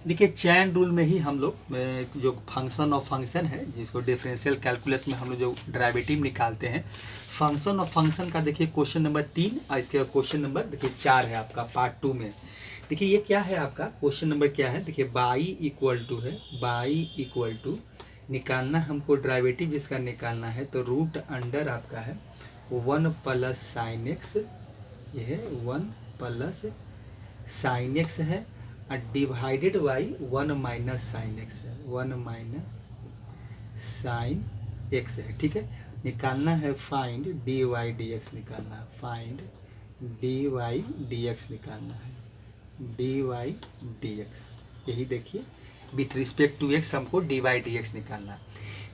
देखिए chain rule में ही हम लोग जो फंक्शन ऑफ फंक्शन है, जिसको डिफरेंशियल कैलकुलस में हम लोग जो डेरिवेटिव निकालते हैं, फंक्शन ऑफ फंक्शन का देखिए क्वेश्चन नंबर 3 और इसके क्वेश्चन नंबर देखिए 4 है आपका पार्ट 2 में। देखिए ये क्या है आपका क्वेश्चन नंबर क्या है, देखिए बाई इक्वल टू है, बाई इक्वल टू निकालना हमको डेरिवेटिव इसका निकालना है, तो रूट अंडर आपका है 1 प्लस साइन एक्स, ये है 1 प्लस साइन एक्स है, और divided by 1 minus sine x है, 1 माइनस साइन एक्स है। ठीक है, निकालना है find d y d x निकालना है, find d y d x निकालना है, डी वाई डी एक्स, यही देखिए विथ रिस्पेक्ट टू एक्स हमको डी वाई डी एक्स निकालना है।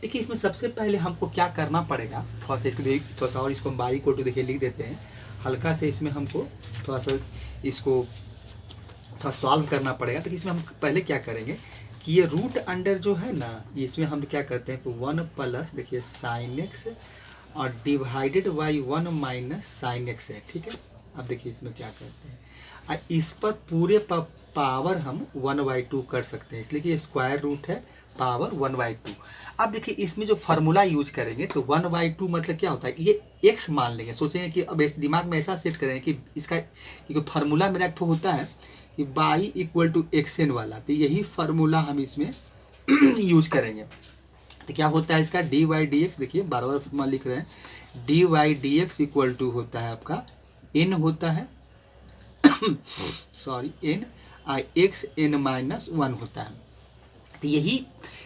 देखिए इसमें सबसे पहले हमको क्या करना पड़ेगा, थोड़ा सा इसको थोड़ा सा और इसको हम बाई को तो देखिए लिख देते हैं, हल्का से इसमें हमको थोड़ा सा इसको थोड़ा सॉल्व करना पड़ेगा। तो इसमें हम पहले क्या करेंगे कि ये रूट अंडर जो है ना, इसमें हम क्या करते हैं तो 1 प्लस देखिए साइन एक्स और divided by 1 minus sine x है। ठीक है, अब देखिए इसमें क्या करते हैं, इस पर पूरे पावर हम 1/2 कर सकते हैं, इसलिए कि ये स्क्वायर रूट है पावर 1/2। अब देखिए इसमें जो फार्मूला यूज करेंगे तो 1/2 मतलब क्या होता है, ये x मान लेंगे, सोचेंगे कि अब इस दिमाग में ऐसा सेट करेंगे कि इसका क्योंकि फार्मूला मेरा एक होता है कि y equal to x n वाला, तो यही फार्मूला हम इसमें यूज करेंगे। तो क्या होता है इसका डी वाई डी एक्स, देखिए बार बार फॉर्मूला लिख रहे हैं, d y d x equal to होता है आपका एन होता है sorry n x n minus 1 होता है। तो यही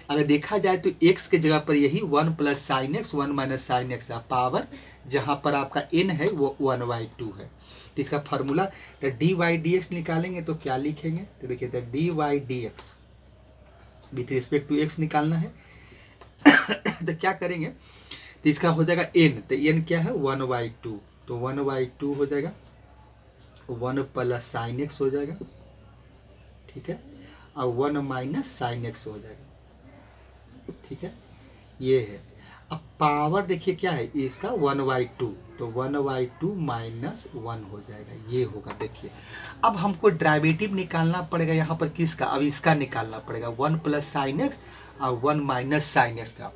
अगर देखा जाए तो x के जगह पर यही 1 plus sine x 1 minus sine x है, पावर जहाँ पर आपका n है वो 1/2 है। तो इसका फार्मूला तो डी वाई डी एक्स निकालेंगे तो क्या लिखेंगे, तो देखिए तो d y d x with respect to x निकालना है तो क्या करेंगे, तो इसका हो जाएगा n, तो n क्या है 1/2, तो 1/2 हो जाएगा, 1 प्लस साइन एक्स हो जाएगा, ठीक है, और 1 माइनस साइन एक्स हो जाएगा। ठीक है, ये है। अब पावर देखिए क्या है इसका 1/2, तो 1/2 माइनस 1 हो जाएगा, ये होगा। देखिए अब हमको डेरिवेटिव निकालना पड़ेगा यहाँ पर किसका, अब इसका निकालना पड़ेगा 1 प्लस साइन एक्स और 1 माइनस साइन एक्स का।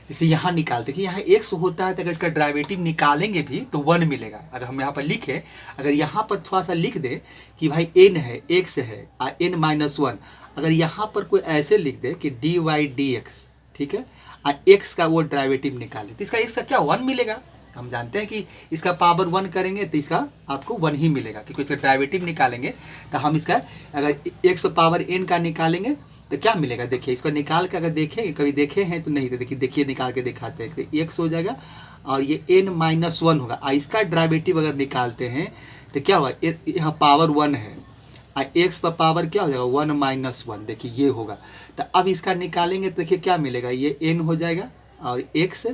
इसे यहाँ निकालते कि यहाँ x होता है तो अगर इसका डेरिवेटिव निकालेंगे भी तो 1 मिलेगा। अगर हम यहाँ पर लिखे, अगर यहाँ पर थोड़ा सा लिख दे कि भाई n है x है और n माइनस 1, अगर यहाँ पर कोई ऐसे लिख दे कि डी वाई डी एक्स, ठीक है, और x का वो डेरिवेटिव निकाले तो इसका x का क्या 1 मिलेगा। हम जानते हैं कि इसका पावर 1 करेंगे तो इसका आपको 1 ही मिलेगा, क्योंकि इसका डेरिवेटिव निकालेंगे तो हम इसका अगर x पावर n का निकालेंगे तो क्या मिलेगा। देखिए इसको निकाल के अगर देखें, कभी देखे हैं तो नहीं, तो देखिए निकाल के दिखाते हैं, तो x हो जाएगा और ये n माइनस 1 होगा। इसका डेरिवेटिव अगर निकालते हैं तो क्या होगा, यहाँ पावर 1 है और x पर पावर क्या हो जाएगा 1 माइनस 1, देखिए ये होगा। तो अब इसका निकालेंगे तो देखिए क्या मिलेगा, ये n हो जाएगा और x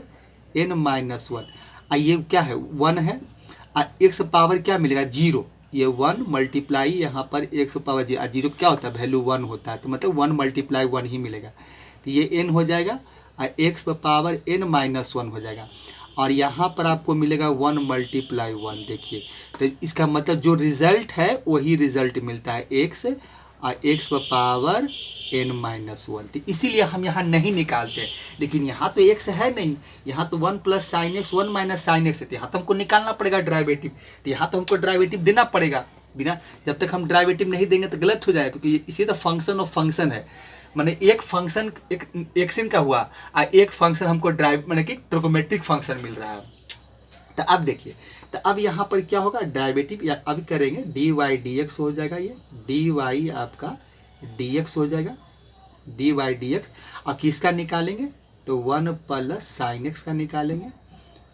n माइनस 1, और ये क्या है 1 है और x पावर क्या मिलेगा 0, ये 1 मल्टीप्लाई यहाँ पर x पावर 0 क्या होता है वैल्यू 1 होता है, तो मतलब 1 मल्टीप्लाई 1 ही मिलेगा, तो ये n हो जाएगा और x पावर n माइनस 1 हो जाएगा, और यहाँ पर आपको मिलेगा 1 मल्टीप्लाई 1। देखिए तो इसका मतलब जो रिजल्ट है वही रिजल्ट मिलता है x और x पावर n माइनस 1। तो इसीलिए हम यहाँ नहीं निकालते, लेकिन यहाँ तो x है नहीं, यहाँ तो 1 plus sine x 1 minus sine x है, तो यहाँ तो हमको निकालना पड़ेगा डेरिवेटिव, तो यहाँ तो हमको डेरिवेटिव देना पड़ेगा। बिना जब तक हम डेरिवेटिव नहीं देंगे तो गलत हो जाएगा, क्योंकि इसी तो फंक्शन ऑफ फंक्शन है, माने एक फंक्शन एक एक्शन का हुआ और एक फंक्शन हमको माने कि ट्रिगोनोमेट्रिक फंक्शन मिल रहा है। तो अब देखिए, तो अब यहाँ पर क्या होगा डेरिवेटिव या अब करेंगे डी वाई डी एक्स हो जाएगा, ये डी वाई आपका डी एक्स हो जाएगा, डी वाई डी एक्स, और किसका निकालेंगे तो 1 प्लस साइन एक्स का निकालेंगे,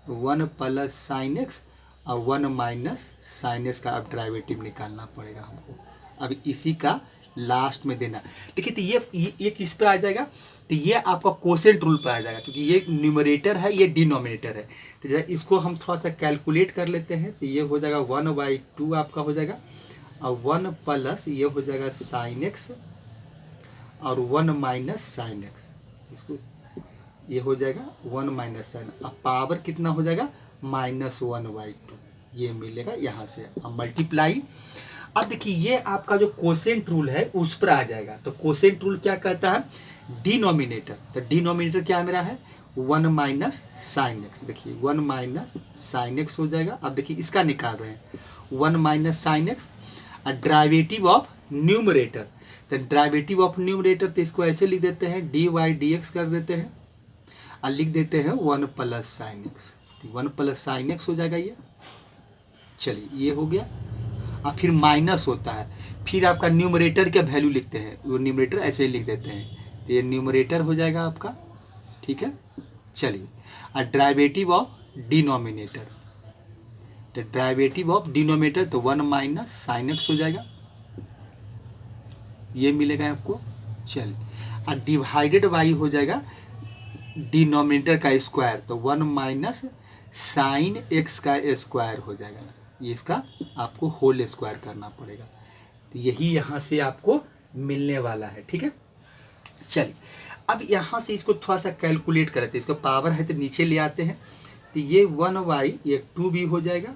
1 प्लस साइन एक्स और 1 माइनस साइन एक्स का अब डेरिवेटिव निकालना पड़ेगा हमको। अब इसी का लास्ट में देना। देखिए तो ये किस पे आ जाएगा, तो ये आपका कोसेंट रूल पे आ जाएगा, क्योंकि ये न्यूमरेटर है ये डिनोमिनेटर है। तो जरा इसको हम थोड़ा सा कैलकुलेट कर लेते हैं, तो ये हो जाएगा 1/2 आपका हो जाएगा, और 1 प्लस ये हो जाएगा साइन एक्स और 1 माइनस साइन एक्स, इसको ये हो जाएगा 1 माइनस साइन, अब पावर कितना हो जाएगा -1/2, ये मिलेगा यहाँ से। अब मल्टीप्लाई, अब देखिए ये आपका जो कोसेंट रूल है उस पर आ जाएगा। तो कोसेंट रूल क्या कहता है, डिनोमिनेटर, तो डिनोमिनेटर क्या मेरा है 1 माइनस साइन एक्स। देखिए 1 माइनस साइन एक्स हो जाएगा। अब देखिए इसका निकाल रहे हैं 1 minus sine x, derivative of numerator, तो डेरिवेटिव ऑफ न्यूमरेटर तो इसको ऐसे लिख देते हैं डी वाई डी एक्स कर देते हैं और लिख देते हैं 1 plus sine x, 1 plus sine x हो जाएगा ये। चलिए ये हो गया। और फिर माइनस होता है, फिर आपका न्यूमरेटर का वैल्यू लिखते हैं, वो न्यूमरेटर ऐसे ही लिख देते हैं, तो ये न्यूमरेटर हो जाएगा आपका, ठीक है। चलिए और डेरिवेटिव ऑफ डिनोमिनेटर, तो डेरिवेटिव ऑफ डिनोमिनेटर तो 1 माइनस साइन एक्स हो जाएगा, ये मिलेगा आपको। चलिए और डिवाइडेड बाई हो जाएगा डिनोमिनेटर का स्क्वायर, तो 1 माइनस साइन एक्स का स्क्वायर हो जाएगा, ये इसका आपको होल स्क्वायर करना पड़ेगा। तो यही यहाँ से आपको मिलने वाला है, ठीक है। चलिए अब यहाँ से इसको थोड़ा सा कैलकुलेट करते हैं, इसको पावर है तो नीचे ले आते हैं, तो ये 1y ये 2b हो जाएगा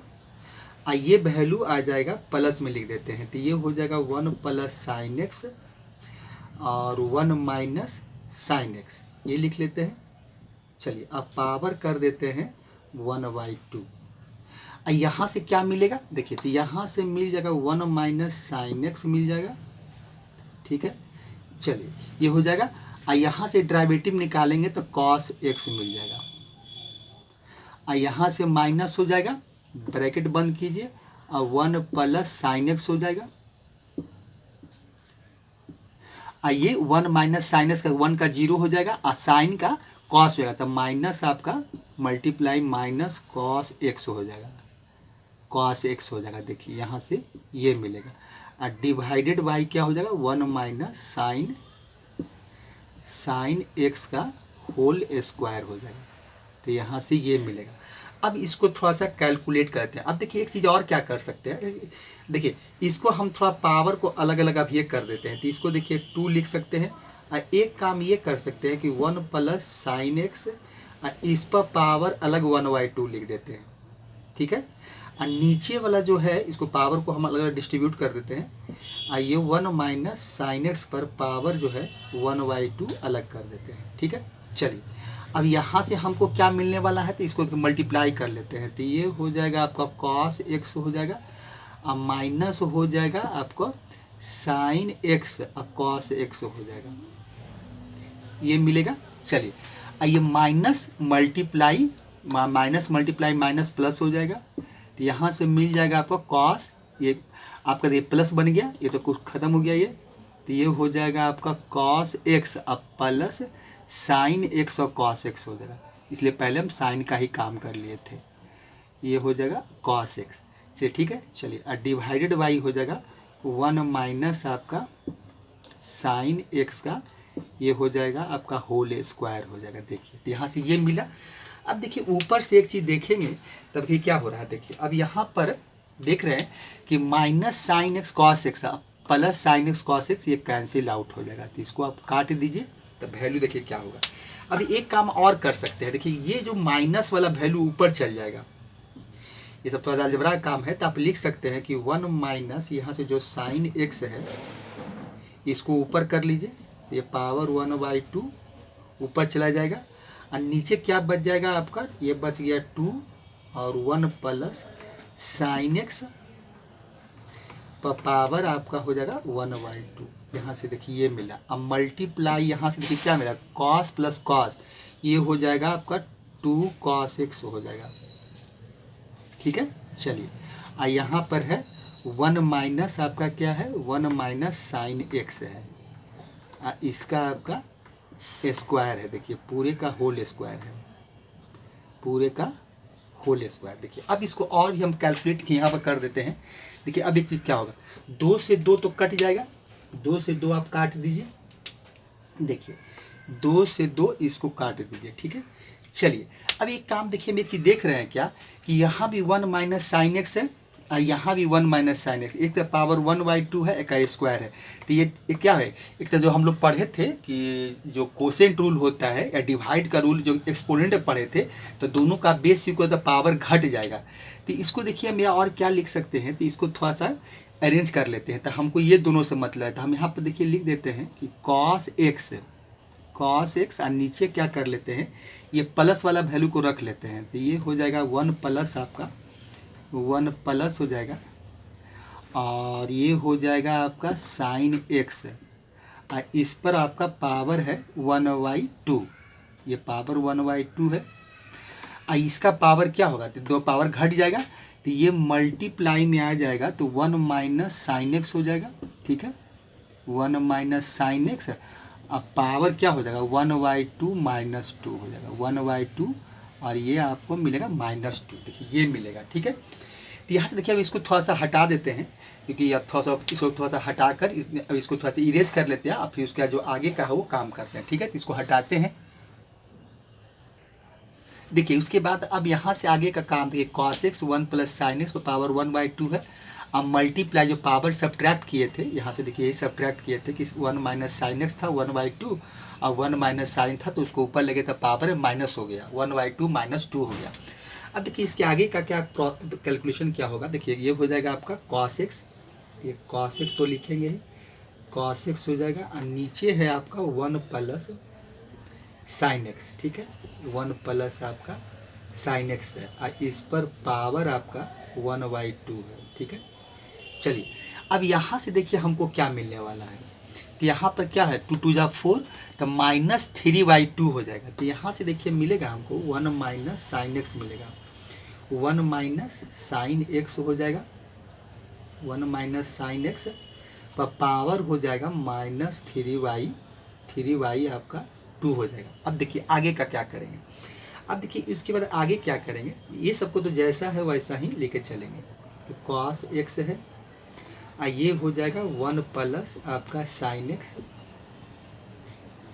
और ये वैल्यू आ जाएगा प्लस में लिख देते हैं, तो ये हो जाएगा 1 प्लस साइन एक्स और 1 माइनस साइन एक्स, ये लिख लेते हैं। चलिए अब पावर कर देते हैं 1/2। यहाँ से क्या मिलेगा देखिए, तो यहाँ से मिल जाएगा 1 माइनस साइन एक्स मिल जाएगा, ठीक है। चलिए ये हो जाएगा और यहाँ से डेरिवेटिव निकालेंगे तो कॉस एक्स मिल जाएगा और यहाँ से माइनस हो जाएगा, ब्रैकेट बंद कीजिए और 1 प्लस साइन एक्स हो जाएगा और ये 1 माइनस साइन एक्स का 1 का 0 हो जाएगा और साइन का कॉस हो जाएगा, तो माइनस आपका मल्टीप्लाई माइनस कॉस एक्स हो जाएगा, कॉस एक्स हो जाएगा। देखिए यहाँ से ये मिलेगा और डिवाइडेड बाई क्या हो जाएगा 1 माइनस साइन एक्स का होल स्क्वायर हो जाएगा, तो यहाँ से ये मिलेगा। अब इसको थोड़ा सा कैलकुलेट करते हैं। अब देखिए एक चीज़ और क्या कर सकते हैं, देखिए इसको हम थोड़ा पावर को अलग अलग अब ये कर देते हैं, तो इसको देखिए 2 लिख सकते हैं और एक काम ये कर सकते हैं कि 1 प्लस साइन एक्स, इस पर पावर अलग 1/2 लिख देते हैं, ठीक है। और नीचे वाला जो है इसको पावर को हम अलग अलग डिस्ट्रीब्यूट कर देते हैं और ये 1 माइनस साइन एक्स पर पावर जो है 1/2 अलग कर देते हैं, ठीक है। चलिए अब यहाँ से हमको क्या मिलने वाला है, तो इसको मल्टीप्लाई कर लेते हैं, तो ये हो जाएगा आपका कॉस एक्स हो जाएगा और माइनस हो जाएगा आपको साइन एक्स और कॉस एक्स हो जाएगा, ये मिलेगा। चलिए ये माइनस मल्टीप्लाई माइनस प्लस हो जाएगा, तो यहाँ से मिल जाएगा आपको कॉस, ये आपका ये प्लस बन गया, ये तो कुछ ख़त्म हो गया ये, तो ये हो जाएगा आपका कॉस एक्स अब प्लस साइन एक्स और कॉस एक्स हो जाएगा, इसलिए पहले हम साइन का ही काम कर लिए थे, ये हो जाएगा कॉस एक्स। चलिए ठीक है। चलिए और डिवाइडेड बाई हो जाएगा 1 माइनस आपका साइन एक्स का, ये हो जाएगा आपका होल स्क्वायर हो जाएगा। देखिए तो यहाँ से ये मिला। अब देखिए ऊपर से एक चीज़ देखेंगे तब कि क्या हो रहा है। देखिए अब यहाँ पर देख रहे हैं कि minus sine x cos x plus sine x cos x ये कैंसिल आउट हो जाएगा, तो इसको आप काट दीजिए तो वैल्यू देखिए क्या होगा। अब एक काम और कर सकते हैं, देखिए ये जो माइनस वाला वैल्यू ऊपर चल जाएगा, ये सब तो अलजेब्रा का काम है, तो आप लिख सकते हैं कि 1 माइनस यहाँ से जो साइन एक्स है इसको ऊपर कर लीजिए, ये पावर 1/2 ऊपर चला जाएगा और नीचे क्या बच जाएगा आपका, ये बच गया 2 और 1 प्लस साइन एक्स पावर आपका हो जाएगा 1/2। यहाँ से देखिए ये मिला। अब मल्टीप्लाई यहाँ से देखिए क्या मिला, कॉस प्लस कॉस, ये हो जाएगा आपका 2 कॉस एक्स हो जाएगा, ठीक है। चलिए और यहाँ पर है 1 माइनस आपका क्या है, 1 माइनस साइन एक्स है, इसका आपका स्क्वायर है, देखिए पूरे का होल स्क्वायर है, पूरे का होल स्क्वायर। देखिए अब इसको और भी हम कैलकुलेट यहाँ पर कर देते हैं। देखिए अब एक चीज़ क्या होगा, 2 से 2 तो कट जाएगा, 2 से 2 आप काट दीजिए, देखिए 2 से 2 इसको काट दीजिए, ठीक है। चलिए अब एक काम देखिए, हम एक चीज़ देख रहे हैं क्या कि यहाँ भी 1 माइनस साइन एक्स है यहाँ भी 1 माइनस साइन एक्स, एक तो पावर 1/2 है, एक का स्क्वायर है। तो ये क्या है, एक तो जो हम लोग पढ़े थे कि जो कोसेंट रूल होता है या डिवाइड का रूल जो एक्सपोनेंट पढ़े थे, तो दोनों का बेस इक्वल तो पावर घट जाएगा। तो इसको देखिए हम यहाँ और क्या लिख सकते हैं, तो इसको थोड़ा सा अरेंज कर लेते हैं। तो हमको ये दोनों से मतलब है, तो हम यहाँ पर देखिए लिख देते हैं कि कॉस एक्स और नीचे क्या कर लेते हैं, ये प्लस वाला वैल्यू को रख लेते हैं। तो ये हो जाएगा 1 प्लस आपका 1 प्लस हो जाएगा, और ये हो जाएगा आपका साइन एक्स, और इस पर आपका पावर है 1/2, ये पावर 1/2 है। और इसका पावर क्या होगा, तो दो पावर घट जाएगा, तो ये मल्टीप्लाई में आ जाएगा, तो 1 माइनस साइन एक्स हो जाएगा। ठीक है, 1 माइनस साइन एक्स, अब पावर क्या हो जाएगा 1/2 माइनस 2 हो जाएगा, 1/2, और ये आपको मिलेगा -2। देखिए ये मिलेगा। ठीक है, तो यहाँ से देखिए अब इसको थोड़ा सा हटा देते हैं, क्योंकि अब थोड़ा सा इसको थोड़ा सा हटाकर अब इसको थोड़ा सा इरेज कर लेते हैं, और फिर उसका जो आगे का है वो काम करते हैं। ठीक है, तो इसको हटाते हैं। देखिए उसके बाद अब यहाँ से आगे का काम देखिए, cos x 1 plus sine x power 1/2 है। अब मल्टीप्लाई जो पावर सब्ट्रैक्ट किए थे, यहाँ से देखिए यही सब्ट्रैक्ट किए थे कि 1 माइनस साइन एक्स था 1/2, और 1 माइनस साइन था तो उसको ऊपर लगे था पावर माइनस हो गया, 1/2 -2 हो गया। अब देखिए इसके आगे का क्या कैलकुलेशन क्या होगा, देखिए ये हो जाएगा आपका कॉस एक्स, ये कॉस एक्स तो लिखेंगे ही, कॉस एक्स हो जाएगा, और नीचे है आपका 1 प्लस साइन एक्स। ठीक है, 1 प्लस आपका साइन एक्स है, और इस पर पावर आपका 1/2 है। ठीक है, चलिए अब यहाँ से देखिए हमको क्या मिलने वाला है, तो यहाँ पर क्या है 2 2 जा 4, तो -3/2 हो जाएगा। तो यहाँ से देखिए मिलेगा हमको 1 माइनस साइन एक्स मिलेगा, 1 माइनस साइन एक्स हो जाएगा, 1 माइनस साइन एक्स पर पावर हो जाएगा -3y आपका 2 हो जाएगा। अब देखिए आगे का क्या करेंगे, अब देखिए इसके बाद आगे क्या करेंगे, ये सबको तो जैसा है वैसा ही लेके चलेंगे। तो कॉस एक्स है, ये हो जाएगा 1 प्लस आपका साइन एक्स,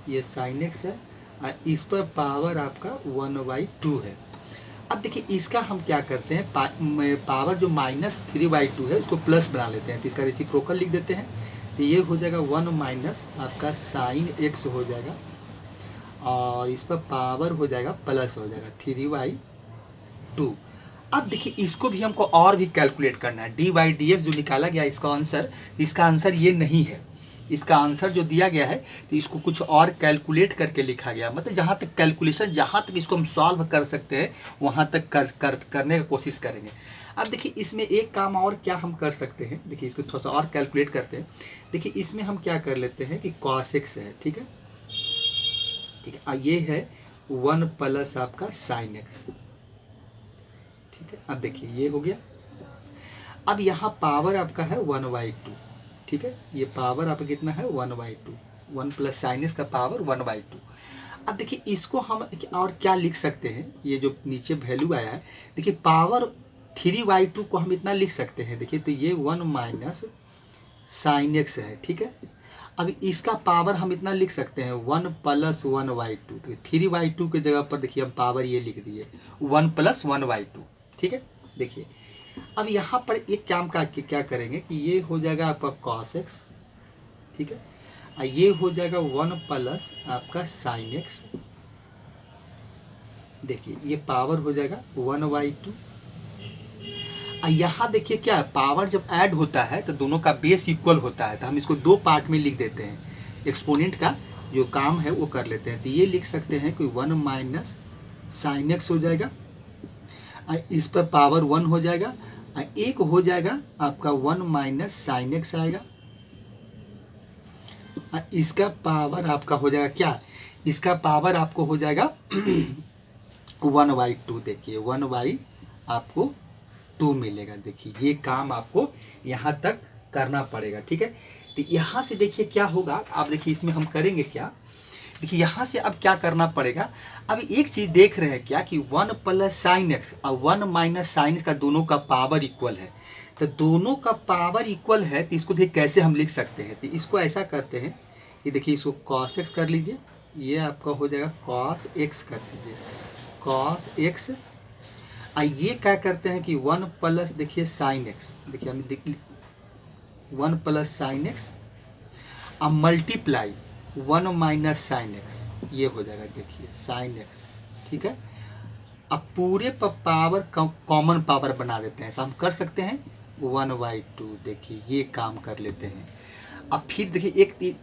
ये साइन एक्स है, और इस पर पावर आपका 1/2 है। अब देखिए इसका हम क्या करते हैं, पावर जो -3/2 है उसको प्लस बना लेते हैं, तो इसका रेसिप्रोकल लिख देते हैं। तो ये हो जाएगा 1 माइनस आपका साइन एक्स हो जाएगा, और इस पर पावर हो जाएगा प्लस हो जाएगा 3/2। अब देखिए इसको भी हमको और भी कैलकुलेट करना है, dy/dx जो निकाला गया इसका आंसर ये नहीं है। इसका आंसर जो दिया गया है तो इसको कुछ और कैलकुलेट करके लिखा गया, मतलब जहाँ तक कैलकुलेशन, जहाँ तक इसको हम सॉल्व कर सकते हैं वहाँ तक करने की कोशिश करेंगे। अब देखिए इसमें एक काम और क्या हम कर सकते हैं, देखिए इसको थोड़ा सा और कैलकुलेट करते हैं। देखिए इसमें हम क्या कर लेते हैं कि cos x है, ठीक है, ये है 1 प्लस आपका साइन एक्स। ठीक है, अब देखिए ये हो गया। अब यहाँ पावर आपका है 1/2। ठीक है, ये पावर आपका कितना है 1/2, 1 प्लस साइन एक्स का पावर 1/2। अब देखिए इसको हम और क्या लिख सकते हैं, ये जो नीचे वैल्यू आया है, देखिए पावर 3/2 को हम इतना लिख सकते हैं। देखिए तो ये 1 माइनस साइन एक्स है। ठीक है, अब इसका पावर हम इतना लिख सकते हैं 1 प्लस 1/2, तो 3/2 के जगह पर देखिए हम पावर ये लिख दिए 1 प्लस 1/2। ठीक है, देखिए अब यहाँ पर एक काम का क्या करेंगे कि ये हो जाएगा आपका cos x, ठीक है, और ये हो जाएगा 1 प्लस आपका साइन एक्स। देखिए ये पावर हो जाएगा 1/2। यहाँ देखिए क्या है, पावर जब ऐड होता है तो दोनों का बेस इक्वल होता है, तो हम इसको दो पार्ट में लिख देते हैं। एक्सपोनेंट का जो काम है वो कर लेते हैं, तो ये लिख सकते हैं कि 1 माइनस साइन एक्स हो जाएगा, इस पर पावर 1 हो जाएगा, एक हो जाएगा आपका 1 माइनस साइन एक्स आएगा, इसका पावर आपका हो जाएगा क्या, इसका पावर आपको हो जाएगा 1/2। देखिए 1/ आपको 2 मिलेगा। देखिए ये काम आपको यहाँ तक करना पड़ेगा। ठीक है, तो यहाँ से देखिए क्या होगा, आप देखिए इसमें हम करेंगे क्या, देखिए यहाँ से अब क्या करना पड़ेगा। अब एक चीज़ देख रहे हैं क्या कि 1 प्लस साइन एक्स और 1 माइनस साइन एक्स का दोनों का पावर इक्वल है, तो दोनों का पावर इक्वल है तो इसको देखिए कैसे हम लिख सकते हैं। तो इसको ऐसा करते हैं कि देखिए इसको cos x कर लीजिए, ये आपका हो जाएगा cos x कर दीजिए, cos x, ये क्या करते हैं कि 1 प्लस देखिए साइन एक्स, देखिए हम देख 1 प्लस साइन एक्स अब मल्टीप्लाई 1 माइनस साइन एक्स, ये हो जाएगा देखिए साइन एक्स। ठीक है, अब पूरे पर पावर कॉमन पावर बना देते हैं, ऐसा हम कर सकते हैं 1/2। देखिए ये काम कर लेते हैं। अब फिर देखिए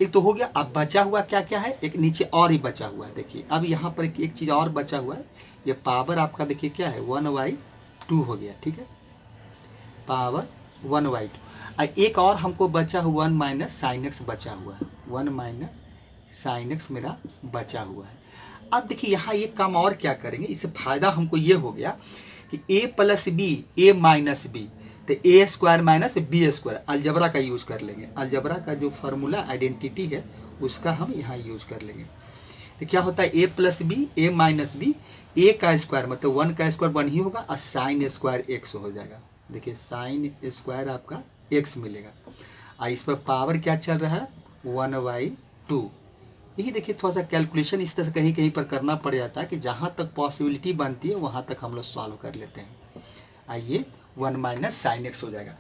एक तो हो गया, अब बचा हुआ क्या क्या है, एक नीचे और ही बचा हुआ है। देखिए अब यहाँ पर एक चीज़ और बचा हुआ है, ये पावर आपका देखिए क्या है 1/2 हो गया। ठीक है, पावर 1/2। एक और हमको बचा हुआ 1 माइनस साइन एक्स बचा हुआ है, 1 माइनस साइन एक्स मेरा बचा हुआ है। अब देखिए यहाँ ये काम और क्या करेंगे, इससे फायदा हमको ये हो गया कि a plus B A minus B, तो A square minus B square algebra का यूज कर लेंगे। अलजबरा का जो फार्मूला आइडेंटिटी है उसका हम यहाँ यूज कर लेंगे। तो क्या होता है a plus B A minus B, A का स्क्वायर मतलब 1 का स्क्वायर 1 ही होगा और साइन स्क्वायर एक्स हो जाएगा। देखिए साइन स्क्वायर आपका एक्स मिलेगा और इस पर पावर क्या चल रहा है 1/2। यही देखिए थोड़ा सा कैलकुलेशन इस तरह से कहीं कहीं पर करना पड़ जाता है कि जहाँ तक पॉसिबिलिटी बनती है वहाँ तक हम लोग सॉल्व कर लेते हैं। आइए 1 माइनस साइन एक्स हो जाएगा।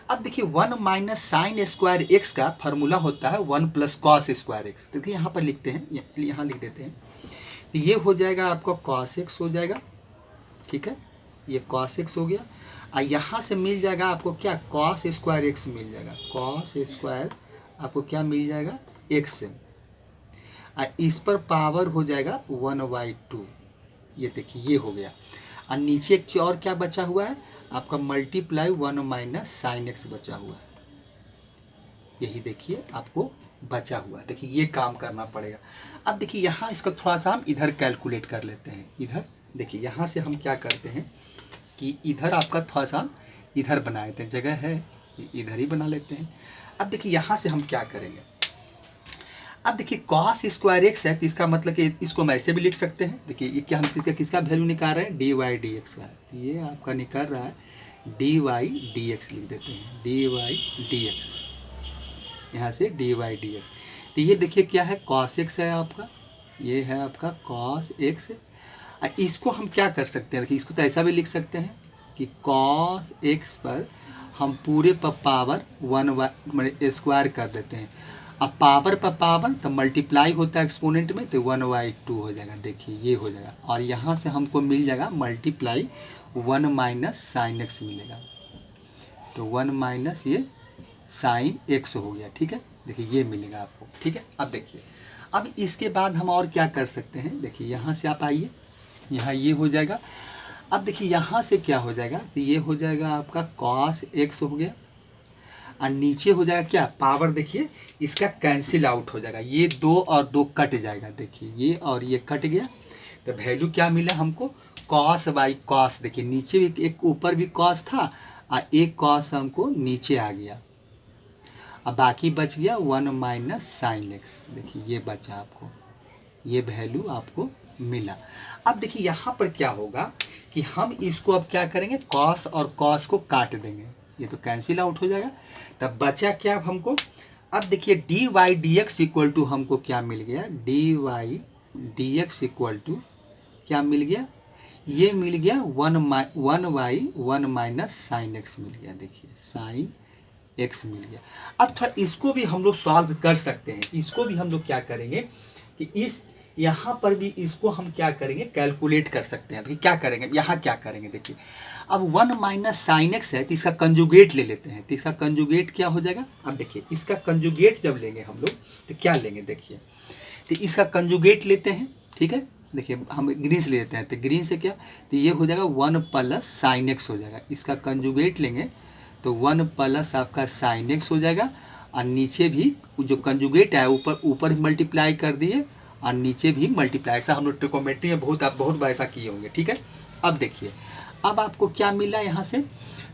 अब देखिए 1 माइनस साइन स्क्वायर एक्स का फार्मूला होता है 1 प्लस कॉस स्क्वायर एक्स। देखिए यहाँ पर लिखते हैं, यहाँ लिख देते हैं, तो ये हो जाएगा आपका कॉस एक्स हो जाएगा। ठीक है, ये कॉस एक्स हो गया और यहाँ से मिल जाएगा आपको क्या कॉस स्क्वायर एक्स मिल जाएगा। कॉस स्क्वायर आपको क्या मिल जाएगा एक्स से, इस पर पावर हो जाएगा 1/2। ये देखिए ये हो गया और नीचे एक और क्या बचा हुआ है आपका मल्टीप्लाई 1 माइनस साइन एक्स बचा हुआ है। यही देखिए आपको बचा हुआ है। देखिए ये काम करना पड़ेगा। अब देखिए यहाँ इसका थोड़ा सा हम इधर कैलकुलेट कर लेते हैं। इधर देखिए यहाँ से हम क्या करते हैं कि इधर आपका थोड़ा सा इधर बना लेते हैं, जगह है इधर ही बना लेते हैं। अब देखिए यहाँ से हम क्या करेंगे, अब देखिए कॉस स्क्वायर एक्स है तो इसका मतलब कि इसको हम ऐसे भी लिख सकते हैं। देखिए ये क्या हम किसका वैल्यू निकाल रहे हैं dy/dx का, तो ये आपका निकल रहा है dy/dx लिख देते हैं dy/dx, यहाँ से dy/dx। तो ये देखिए क्या है cos x है आपका, ये है आपका cos x। इसको हम क्या कर सकते हैं, देखिए इसको तो ऐसा भी लिख सकते हैं कि cos x पर हम पूरे पर पावर 1 स्क्वायर कर देते हैं। अब पावर पर पावर तो मल्टीप्लाई होता है एक्सपोनेंट में, तो 1/2 हो जाएगा। देखिए ये हो जाएगा और यहाँ से हमको मिल जाएगा मल्टीप्लाई 1 माइनस साइन एक्स मिलेगा, तो 1 माइनस ये साइन एक्स हो गया। ठीक है, देखिए ये मिलेगा आपको। ठीक है, अब देखिए अब इसके बाद हम और क्या कर सकते हैं, देखिए यहाँ से आप आइए, यहाँ ये हो जाएगा। अब देखिए यहाँ से क्या हो जाएगा, तो ये हो जाएगा आपका cos x हो गया और नीचे हो जाएगा क्या पावर, देखिए इसका कैंसिल आउट हो जाएगा, ये 2 और 2 कट जाएगा। देखिए ये और ये कट गया तो वैल्यू क्या मिला हमको cos/cos। देखिए नीचे भी एक ऊपर भी cos था और एक cos हमको नीचे आ गया, अब बाकी बच गया 1 माइनस साइन एक्स। देखिए ये बचा आपको, ये वैल्यू आपको मिला। अब देखिए यहाँ पर क्या होगा कि हम इसको अब क्या करेंगे cos और cos को काट देंगे, ये तो कैंसिल आउट हो जाएगा। तब बचा क्या हमको, अब देखिए dy/dx इक्वल टू हमको क्या मिल गया, dy/dx इक्वल टू क्या मिल गया, ये मिल गया 1/1 माइनस साइन एक्स मिल गया। देखिए साइन एक्स मिल गया। अब थोड़ा इसको भी हम लोग सॉल्व कर सकते हैं। इसको भी हम लोग क्या करेंगे कि इस यहाँ पर भी इसको हम क्या करेंगे कैलकुलेट कर सकते हैं। क्या करेंगे यहाँ क्या करेंगे, देखिए अब 1 माइनस साइन एक्स है तो इसका कंजुगेट ले लेते हैं, तो इसका कंजुगेट क्या हो जाएगा। अब देखिए इसका कंजुगेट जब लेंगे हम लोग तो क्या लेंगे, देखिए तो इसका कंजुगेट लेते हैं। ठीक है, देखिए हम ग्रीन से ले लेते हैं, तो ग्रीन से क्या, तो ये हो जाएगा 1 प्लस साइन एक्स हो जाएगा। इसका कंजुगेट लेंगे तो 1 प्लस आपका साइन एक्स हो जाएगा और नीचे भी जो कंजुगेट है ऊपर मल्टीप्लाई कर दिए और नीचे भी मल्टीप्लाई। ऐसा हम लोग ट्रिकोमेट्री में बहुत बार ऐसा किए होंगे। ठीक है, अब देखिए अब आपको क्या मिला यहाँ से,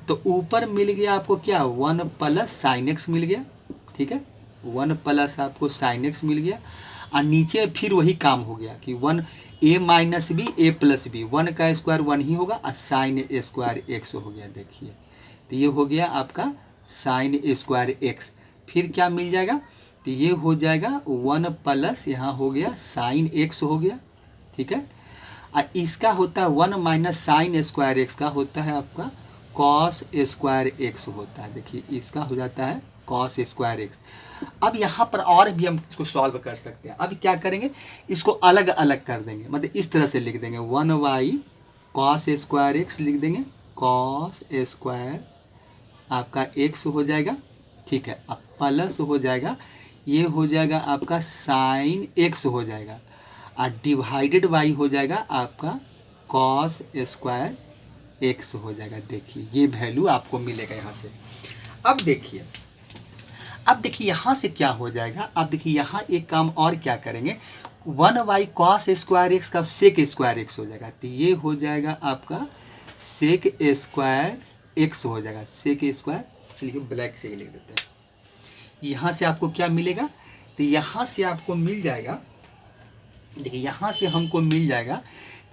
तो ऊपर मिल गया आपको क्या 1 प्लस साइन एक्स मिल गया। ठीक है, 1 प्लस आपको साइन एक्स मिल गया और नीचे फिर वही काम हो गया कि 1 a minus B a plus b, 1 का स्क्वायर 1 ही होगा और साइन स्क्वायर एक्स हो गया। देखिए तो ये हो गया आपका साइन स्क्वायर एक्स। फिर क्या मिल जाएगा, तो ये हो जाएगा 1 प्लस यहाँ हो गया साइन एक्स हो गया। ठीक है, और इसका होता है 1 माइनस साइन स्क्वायर एक्स का होता है आपका कॉस स्क्वायर एक्स होता है। देखिए इसका हो जाता है कॉस स्क्वायर एक्स। अब यहाँ पर और भी हम इसको सॉल्व कर सकते हैं। अब क्या करेंगे, इसको अलग अलग कर देंगे, मतलब इस तरह से लिख देंगे 1y कॉस स्क्वायर एक्स लिख देंगे, कॉस स्क्वायर आपका एक्स हो जाएगा, ठीक है। अब प्लस हो जाएगा, ये हो जाएगा आपका साइन एक्स हो जाएगा, और डिवाइडेड बाई हो जाएगा आपका कॉस स्क्वायर एक्स हो जाएगा। देखिए ये वैल्यू आपको मिलेगा यहाँ से। अब देखिए यहाँ से क्या हो जाएगा, अब देखिए यहाँ एक काम और क्या करेंगे, 1y कॉस स्क्वायर एक्स का सेक स्क्वायर एक्स हो जाएगा, तो ये हो जाएगा आपका सेक स्क्वायर एक्स हो जाएगा, सेक स्क्वायर। चलिए ब्लैक से ही लिख देते हैं। यहाँ से आपको क्या मिलेगा, तो यहाँ से आपको मिल जाएगा, देखिए यहाँ से हमको मिल जाएगा,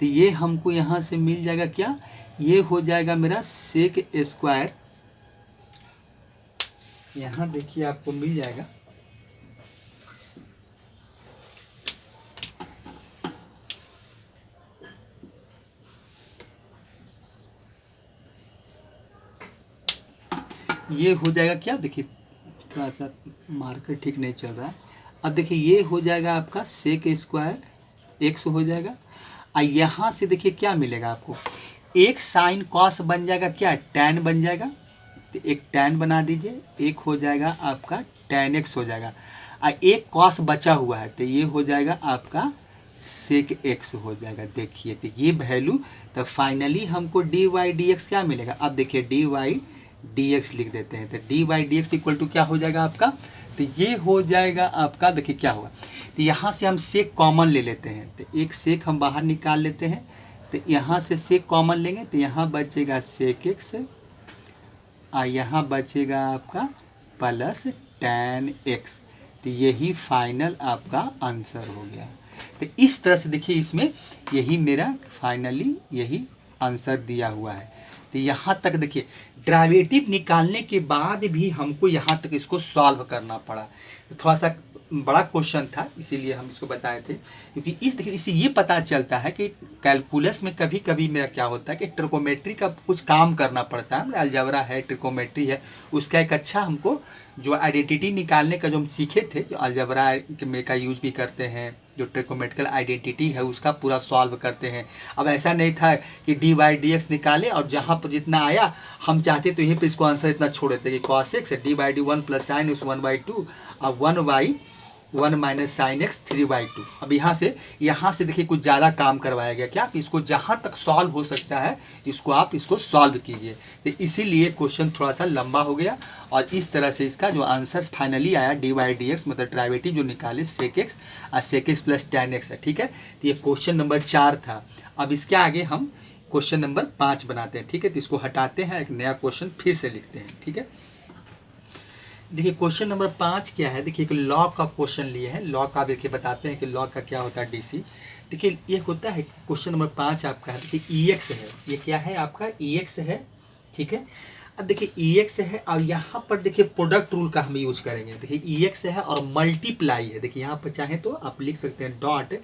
तो ये हमको यहाँ से मिल जाएगा क्या, ये हो जाएगा मेरा सेक स्क्वायर, यहाँ देखिए आपको मिल जाएगा ये हो जाएगा क्या, देखिए थोड़ा सा मार्कर ठीक नहीं चल रहा है। अब देखिए ये हो जाएगा आपका सेक स्क्वायर एक्स हो जाएगा, और यहाँ से देखिए क्या मिलेगा आपको, एक साइन कॉस बन जाएगा क्या, टैन बन जाएगा, तो एक टैन बना दीजिए, एक हो जाएगा आपका टैन एक्स हो जाएगा, और एक कॉस बचा हुआ है, तो ये हो जाएगा आपका सेक एक्स हो जाएगा। देखिए तो ये वैल्यू, तो फाइनली हमको डी वाई डी एक्स क्या मिलेगा। अब देखिए डी वाई डी एक्स लिख देते हैं, तो d y d x equal to क्या हो जाएगा आपका, तो ये हो जाएगा आपका, देखिए क्या होगा, तो यहाँ से हम सेक कॉमन ले लेते हैं, तो एक सेक हम बाहर निकाल लेते हैं, तो यहाँ से सेक कॉमन लेंगे, तो यहाँ बचेगा सेक एक्स, और यहाँ बचेगा आपका प्लस टैन एक्स, तो यही फाइनल आपका आंसर हो गया। तो इस तरह से देखिए इसमें यही मेरा फाइनली यही आंसर दिया हुआ है। तो यहाँ तक देखिए डेरिवेटिव निकालने के बाद भी हमको यहाँ तक इसको सॉल्व करना पड़ा, तो थोड़ा सा बड़ा क्वेश्चन था, इसीलिए हम इसको बताए थे, क्योंकि देखिए इससे ये पता चलता है कि कैलकुलस में कभी कभी मेरा क्या होता है कि ट्रिकोमेट्री का कुछ काम करना पड़ता है, अलजेब्रा है, ट्रिकोमेट्री है, उसका एक अच्छा हमको जो आइडेंटिटी निकालने का जो हम सीखे थे, जो अलजेब्रा में का यूज भी करते हैं, जो ट्रिकोमेट्रिकल आइडेंटिटी है उसका पूरा सॉल्व करते हैं। अब ऐसा नहीं था कि डी वाई डी एक्स निकाले और जहाँ पर जितना आया हम चाहते तो यहीं पे इसको आंसर इतना छोड़ देते कि cos x D by D 1 plus sine x 1/2 और 1 माइनस साइन एक्स 3/2। अब यहाँ से देखिए कुछ ज़्यादा काम करवाया गया, क्या इसको जहाँ तक सॉल्व हो सकता है इसको आप इसको सॉल्व कीजिए, तो इसीलिए क्वेश्चन थोड़ा सा लंबा हो गया, और इस तरह से इसका जो आंसर फाइनली आया डी वाई डी एक्स, मतलब डेरिवेटिव जो निकाले सेक एक्स और sec x plus tan x है, ठीक है। तो ये क्वेश्चन नंबर 4 था। अब इसके आगे हम क्वेश्चन नंबर 5 बनाते हैं, ठीक है। तो इसको हटाते हैं, एक नया क्वेश्चन फिर से लिखते हैं, ठीक है। देखिए क्वेश्चन नंबर 5 क्या है, देखिए एक लॉ का क्वेश्चन लिए हैं, लॉ का देखिए बताते हैं कि लॉ का क्या होता है डीसी। देखिए ये होता है क्वेश्चन नंबर 5 आपका है, देखिए ई एक्स है, ये क्या है आपका ई एक्स है, ठीक है। अब देखिए ई एक्स है और यहाँ पर देखिए प्रोडक्ट रूल का हम यूज करेंगे, देखिए ई एक्स है और मल्टीप्लाई है, देखिए यहाँ पर चाहे तो आप लिख सकते हैं dot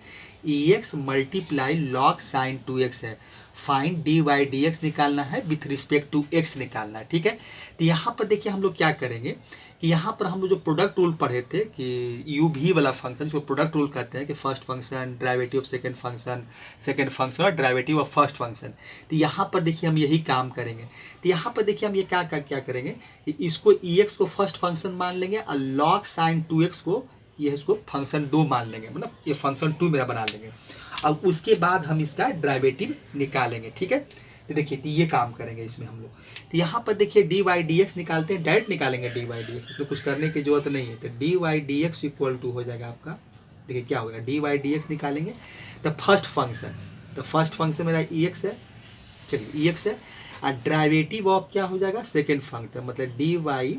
e x multiply log sine 2x है, fine d y d x निकालना है विथ रिस्पेक्ट टू एक्स निकालना है, ठीक है। तो यहाँ पर देखिए हम लोग क्या करेंगे कि यहाँ पर हम लोग जो प्रोडक्ट रूल पढ़े थे कि यू भी वाला फंक्शन जो प्रोडक्ट रूल कहते हैं कि first function derivative of second function और डेरिवेटिव ऑफ फर्स्ट फंक्शन, तो यहाँ पर देखिए हम यही काम करेंगे। तो यहाँ पर देखिए हम ये क्या करेंगे कि इसको ई एक्स को फर्स्ट फंक्शन मान लेंगे और लॉग साइन 2x को ये इसको फंक्शन 2 मान लेंगे, मतलब ये फंक्शन 2 मेरा बना लेंगे, अब उसके बाद हम इसका डेरिवेटिव निकालेंगे, ठीक है। तो देखिए तो ये काम करेंगे इसमें हम लोग। तो यहाँ पर देखिए डी वाई डी एक्स निकालते हैं, डायरेक्ट निकालेंगे डी वाई डी एक्स, इसमें कुछ करने की जरूरत नहीं है। तो d y d x equal to हो जाएगा आपका, देखिए क्या होगा, डी वाई डी एक्स निकालेंगे तो फर्स्ट फंक्शन मेरा ई एक्स है, चलिए ई एक्स है, और डेरिवेटिव ऑफ क्या हो जाएगा सेकेंड फंक्शन, मतलब डी वाई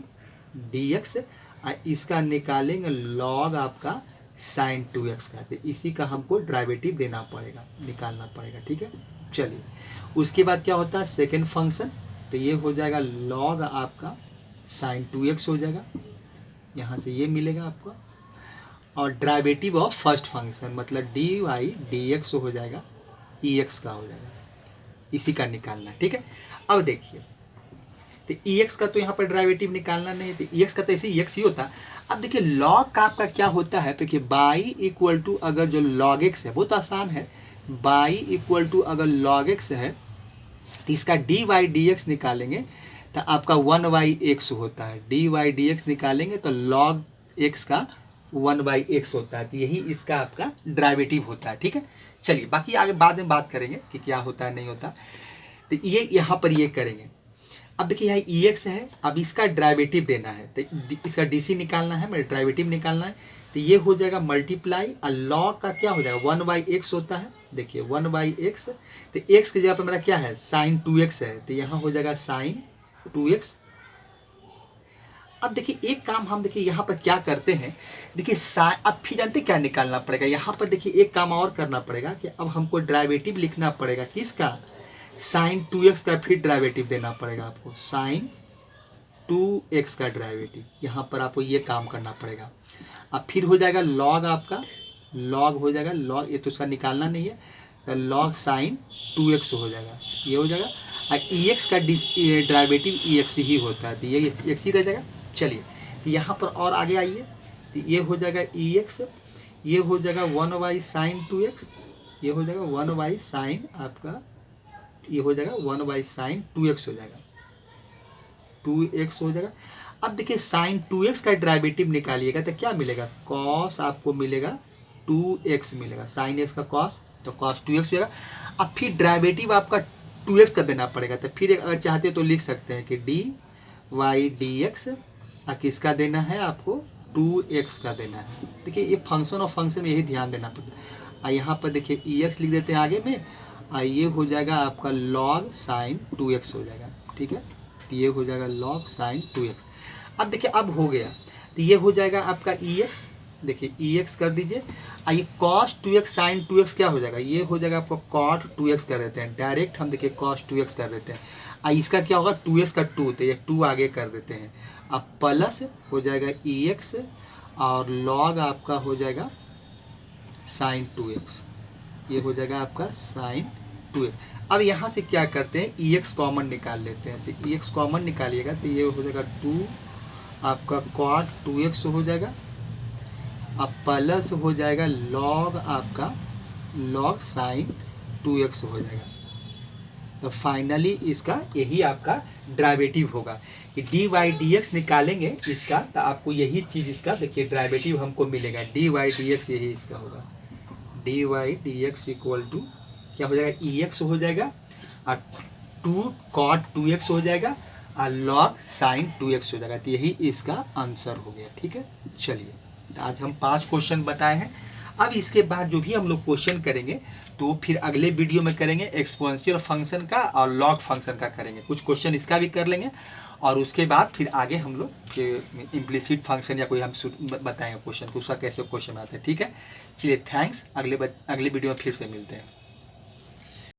डी एक्स, इसका निकालेंगे लॉग आपका साइन 2x का, तो इसी का हमको डेरिवेटिव देना पड़ेगा, निकालना पड़ेगा, ठीक है। चलिए उसके बाद क्या होता है सेकेंड फंक्शन, तो ये हो जाएगा लॉग आपका साइन 2x हो जाएगा, यहाँ से ये मिलेगा आपको, और डेरिवेटिव ऑफ फर्स्ट फंक्शन मतलब डी वाई डी एक्स हो जाएगा, ई एक्स का हो जाएगा, इसी का निकालना है। ठीक है, अब देखिए तो ई एक्स का तो यहाँ पर डेरिवेटिव निकालना नहीं है, तो ई एक्स का तो ऐसे ई एक्स ही होता। अब देखिए लॉग का आपका क्या होता है, देखिए बाई इक्वल टू अगर जो लॉग एक्स है, बहुत आसान है, बाई इक्वल टू अगर लॉग एक्स है तो इसका डी वाई डी एक्स निकालेंगे तो आपका 1/x होता है, डी वाई डी एक्स निकालेंगे तो लॉग एक्स का 1/x होता है, तो यही इसका आपका डेरिवेटिव होता है। ठीक है, चलिए बाकी आगे बाद में बात करेंगे कि क्या होता है नहीं होता। तो ये यहाँ पर ये करेंगे। अब देखिए यहाँ ई एक्स है, अब इसका डेरिवेटिव देना है, तो इसका डी सी निकालना है, मेरे डेरिवेटिव निकालना है, तो ये हो जाएगा मल्टीप्लाई, और लॉग का क्या हो जाएगा 1/x होता है, देखिए 1/x, तो x की जगह पर मेरा क्या है साइन 2x है, तो यहाँ हो जाएगा साइन 2x। अब देखिए एक काम हम देखिए यहाँ पर क्या करते हैं, देखिए अब फिर जानते क्या निकालना पड़ेगा यहाँ पर, देखिए एक काम और करना पड़ेगा कि अब हमको डेरिवेटिव लिखना पड़ेगा किसका, साइन 2x का, फिर डेरिवेटिव देना पड़ेगा आपको, साइन 2x का डेरिवेटिव, यहाँ पर आपको ये काम करना पड़ेगा। अब फिर हो जाएगा लॉग, आपका लॉग हो जाएगा, लॉग ये तो उसका निकालना नहीं है, तो लॉग साइन 2x हो जाएगा, ये हो जाएगा, और ई एक्स का डेरिवेटिव ई एक्स ही होता है, तो ये एक्स ही रह जाएगा। चलिए तो यहाँ पर और आगे आइए, तो ये हो जाएगा ई एक्स, ये हो जाएगा 1/sin 2x, ये हो जाएगा 1/sin आपका, ये हो जाएगा 1/sin 2x हो जाएगा, 2x हो जाएगा। अब देखिए साइन 2x का डेरिवेटिव निकालिएगा तो क्या मिलेगा, कॉस आपको मिलेगा 2x मिलेगा, साइन x का कॉस, तो कॉस 2x हो जाएगा। अब फिर डेरिवेटिव आपका 2x का देना पड़ेगा, तो फिर अगर चाहते हो तो लिख सकते हैं कि डी वाई डी एक्स, किसका देना है आपको 2x का देना है। देखिए ये फंक्शन और फंक्शन में यही ध्यान देना पड़ता है। और यहाँ पर देखिए ई एक्स लिख देते हैं आगे में, और ये हो जाएगा आपका लॉग साइन 2x हो जाएगा। ठीक है, तो ये हो जाएगा लॉग साइन 2x। अब देखिए अब हो गया, तो ये हो जाएगा आपका ई एक्स, देखिए ई एक्स कर दीजिए, और ये कॉस 2x साइन 2x क्या हो जाएगा, ये हो जाएगा आपको कॉट 2x कर देते हैं, डायरेक्ट हम देखिए कॉस 2x कर देते हैं, और इसका क्या होगा 2x का 2, तो ये 2 आगे कर देते हैं, अब प्लस हो जाएगा ई एक्स, और लॉग आपका हो जाएगा साइन 2x, ये हो जाएगा आपका साइन 2x। अब यहाँ से क्या करते हैं ई एक्स कॉमन निकाल लेते हैं, तो ई एक्स कॉमन निकालिएगा तो ये हो जाएगा 2 आपका कॉट 2x हो जाएगा, अब प्लस हो जाएगा लॉग आपका लॉग साइन 2x हो जाएगा। तो फाइनली इसका यही आपका डेरिवेटिव होगा कि डी वाई डी एक्स निकालेंगे इसका, तो आपको यही चीज़ इसका देखिए डेरिवेटिव हमको मिलेगा, डी वाई डी एक्स यही इसका होगा, d y d x equal to क्या हो जाएगा ई एक्स हो जाएगा, और 2 कॉट 2x हो जाएगा, और लॉग साइन 2x हो जाएगा, तो यही इसका आंसर हो गया। ठीक है, चलिए आज हम 5 क्वेश्चन बताए हैं। अब इसके बाद जो भी हम लोग क्वेश्चन करेंगे तो फिर अगले वीडियो में करेंगे एक्सपोनेंशियल फंक्शन का और लॉग फंक्शन का करेंगे, कुछ क्वेश्चन इसका भी कर लेंगे, और उसके बाद फिर आगे हम लोग इम्प्लिसिट फंक्शन या कोई हम बताएंगे क्वेश्चन को, उसका कैसे क्वेश्चन आता है। ठीक है, चलिए थैंक्स, अगले वीडियो में फिर से मिलते हैं।